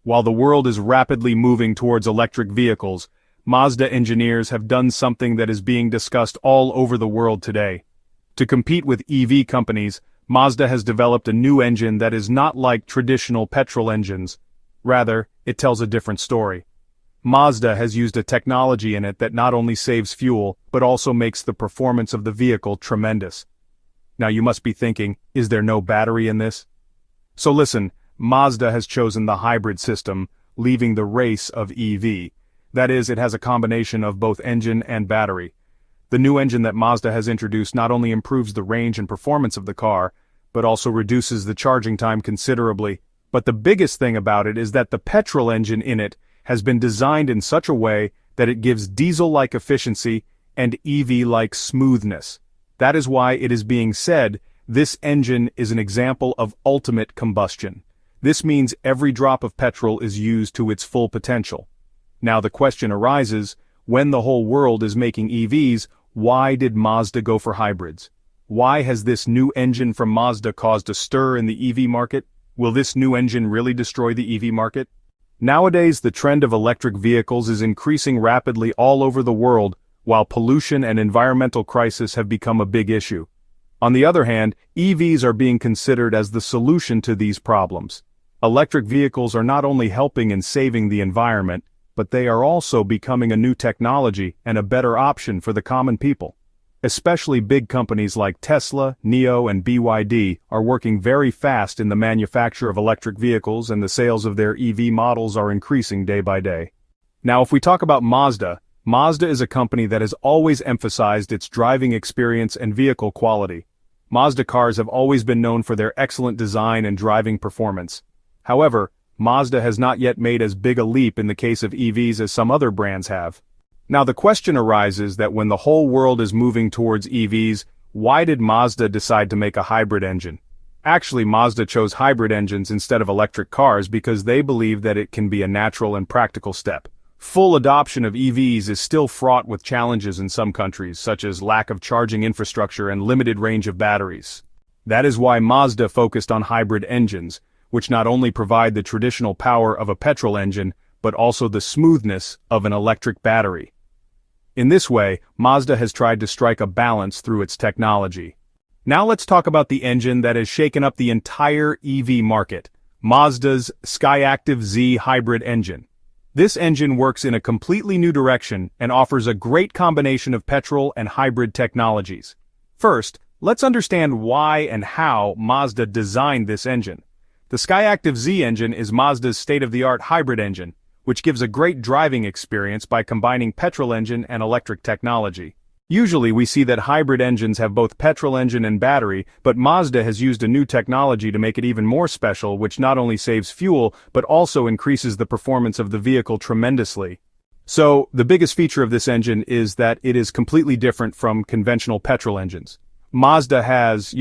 While the world is rapidly moving towards electric vehicles, Mazda engineers have done something that is being discussed all over the world today. To compete with EV companies, Mazda has developed a new engine that is not like traditional petrol engines. Rather, it tells a different story. Mazda has used a technology in it that not only saves fuel, but also makes the performance of the vehicle tremendous. Now you must be thinking, is there no battery in this? So listen, Mazda has chosen the hybrid system, leaving the race of EV. That is, it has a combination of both engine and battery. The new engine that Mazda has introduced not only improves the range and performance of the car, but also reduces the charging time considerably. But the biggest thing about it is that the petrol engine in it has been designed in such a way that it gives diesel-like efficiency and EV-like smoothness. That is why it is being said, this engine is an example of ultimate combustion. This means every drop of petrol is used to its full potential. Now the question arises, when the whole world is making EVs, why did Mazda go for hybrids? Why has this new engine from Mazda caused a stir in the EV market? Will this new engine really destroy the EV market? Nowadays, the trend of electric vehicles is increasing rapidly all over the world, while pollution and environmental crisis have become a big issue. On the other hand, EVs are being considered as the solution to these problems. Electric vehicles are not only helping in saving the environment, but they are also becoming a new technology and a better option for the common people. Especially big companies like Tesla, NIO, and BYD are working very fast in the manufacture of electric vehicles, and the sales of their EV models are increasing day by day. Now if we talk about Mazda, Mazda is a company that has always emphasized its driving experience and vehicle quality. Mazda cars have always been known for their excellent design and driving performance. However, Mazda has not yet made as big a leap in the case of EVs as some other brands have. Now the question arises that when the whole world is moving towards EVs, why did Mazda decide to make a hybrid engine? Actually, Mazda chose hybrid engines instead of electric cars because they believe that it can be a natural and practical step. Full adoption of EVs is still fraught with challenges in some countries, such as lack of charging infrastructure and limited range of batteries. That is why Mazda focused on hybrid engines, which not only provide the traditional power of a petrol engine, but also the smoothness of an electric battery. In this way, Mazda has tried to strike a balance through its technology. Now let's talk about the engine that has shaken up the entire EV market, Mazda's Skyactive Z hybrid engine. This engine works in a completely new direction and offers a great combination of petrol and hybrid technologies. First, let's understand why and how Mazda designed this engine. The Skyactive Z engine is Mazda's state-of-the-art hybrid engine, which gives a great driving experience by combining petrol engine and electric technology. Usually we see that hybrid engines have both petrol engine and battery, but Mazda has used a new technology to make it even more special, which not only saves fuel, but also increases the performance of the vehicle tremendously. So, the biggest feature of this engine is that it is completely different from conventional petrol engines. Mazda has,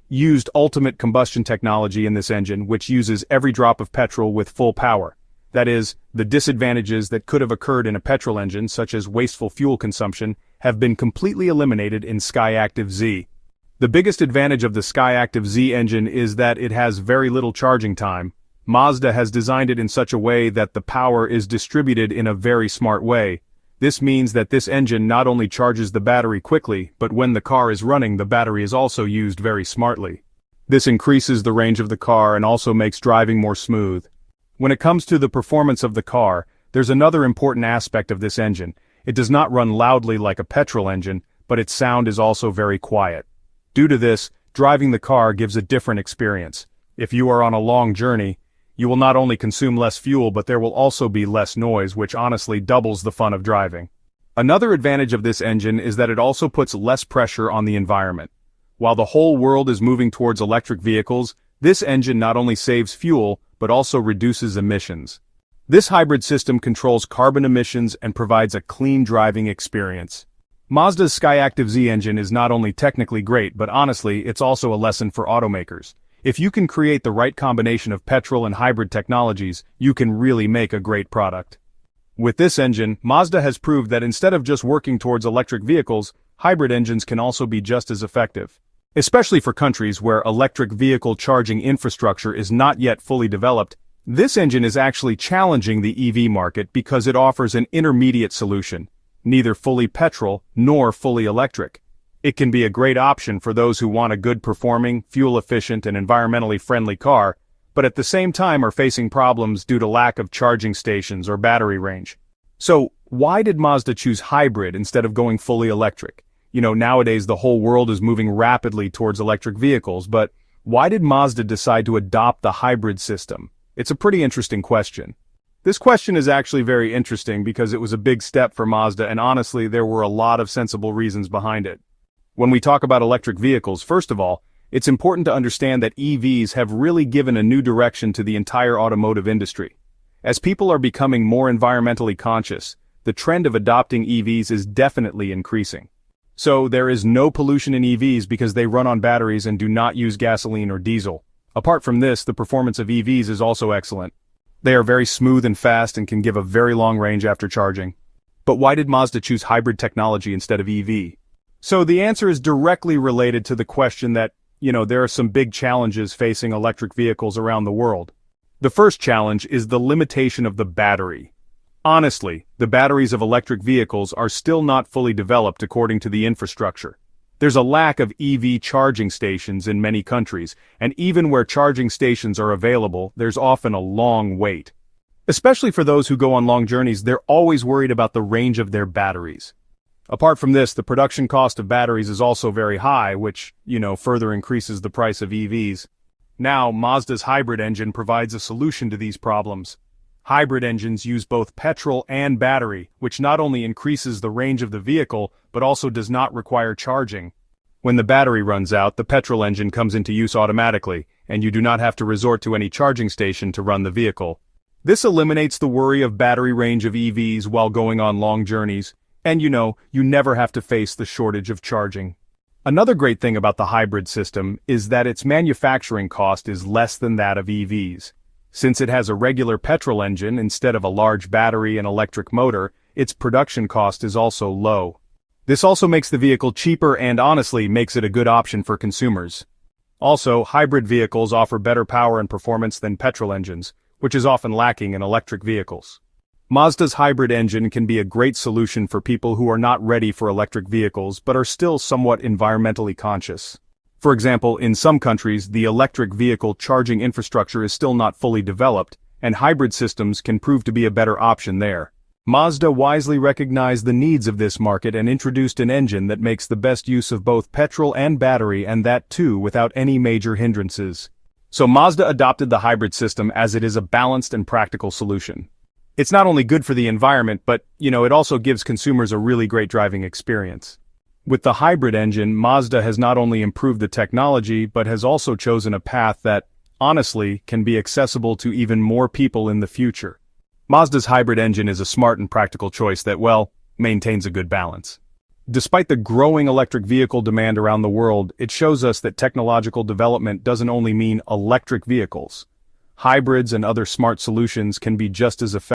used ultimate combustion technology in this engine, which uses every drop of petrol with full power. That is, the disadvantages that could have occurred in a petrol engine, such as wasteful fuel consumption, have been completely eliminated in Skyactive Z. The biggest advantage of the Skyactive Z engine is that it has very little charging time. Mazda has designed it in such a way that the power is distributed in a very smart way. This means that this engine not only charges the battery quickly, but when the car is running, the battery is also used very smartly. This increases the range of the car and also makes driving more smooth. When it comes to the performance of the car, there's another important aspect of this engine. It does not run loudly like a petrol engine, but its sound is also very quiet. Due to this, driving the car gives a different experience. If you are on a long journey, you will not only consume less fuel, but there will also be less noise, which honestly doubles the fun of driving. Another advantage of this engine is that it also puts less pressure on the environment. While the whole world is moving towards electric vehicles, this engine not only saves fuel, but also reduces emissions. This hybrid system controls carbon emissions and provides a clean driving experience. Mazda's Skyactive Z engine is not only technically great, but honestly, it's also a lesson for automakers. If you can create the right combination of petrol and hybrid technologies, you can really make a great product. With this engine, Mazda has proved that instead of just working towards electric vehicles, hybrid engines can also be just as effective. Especially for countries where electric vehicle charging infrastructure is not yet fully developed, This engine is actually challenging the EV market because it offers an intermediate solution, neither fully petrol nor fully electric. It can be a great option for those who want a good performing, fuel-efficient and environmentally friendly car, but at the same time are facing problems due to lack of charging stations or battery range. So, why did Mazda choose hybrid instead of going fully electric? Nowadays the whole world is moving rapidly towards electric vehicles, but why did Mazda decide to adopt the hybrid system? It's a pretty interesting question. This question is actually very interesting because it was a big step for Mazda, and honestly there were a lot of sensible reasons behind it. When we talk about electric vehicles, first of all, it's important to understand that EVs have really given a new direction to the entire automotive industry. As people are becoming more environmentally conscious, the trend of adopting EVs is definitely increasing. So there is no pollution in EVs because they run on batteries and do not use gasoline or diesel. Apart from this, the performance of EVs is also excellent. They are very smooth and fast and can give a very long range after charging. But why did Mazda choose hybrid technology instead of EV? So the answer is directly related to the question that, there are some big challenges facing electric vehicles around the world. The first challenge is the limitation of the battery. Honestly, the batteries of electric vehicles are still not fully developed according to the infrastructure. There's a lack of EV charging stations in many countries, and even where charging stations are available, there's often a long wait. Especially for those who go on long journeys, they're always worried about the range of their batteries. Apart from this, the production cost of batteries is also very high, which, further increases the price of EVs. Now, Mazda's hybrid engine provides a solution to these problems. Hybrid engines use both petrol and battery, which not only increases the range of the vehicle, but also does not require charging. When the battery runs out, the petrol engine comes into use automatically, and you do not have to resort to any charging station to run the vehicle. This eliminates the worry of battery range of EVs while going on long journeys, and you never have to face the shortage of charging. Another great thing about the hybrid system is that its manufacturing cost is less than that of EVs. Since it has a regular petrol engine instead of a large battery and electric motor, its production cost is also low. This also makes the vehicle cheaper and honestly makes it a good option for consumers. Also, hybrid vehicles offer better power and performance than petrol engines, which is often lacking in electric vehicles. Mazda's hybrid engine can be a great solution for people who are not ready for electric vehicles but are still somewhat environmentally conscious. For example, in some countries, the electric vehicle charging infrastructure is still not fully developed, and hybrid systems can prove to be a better option there. Mazda wisely recognized the needs of this market and introduced an engine that makes the best use of both petrol and battery, and that too without any major hindrances. So Mazda adopted the hybrid system as it is a balanced and practical solution. It's not only good for the environment, but, it also gives consumers a really great driving experience. With the hybrid engine, Mazda has not only improved the technology, but has also chosen a path that, honestly, can be accessible to even more people in the future. Mazda's hybrid engine is a smart and practical choice that, maintains a good balance. Despite the growing electric vehicle demand around the world, it shows us that technological development doesn't only mean electric vehicles. Hybrids and other smart solutions can be just as effective.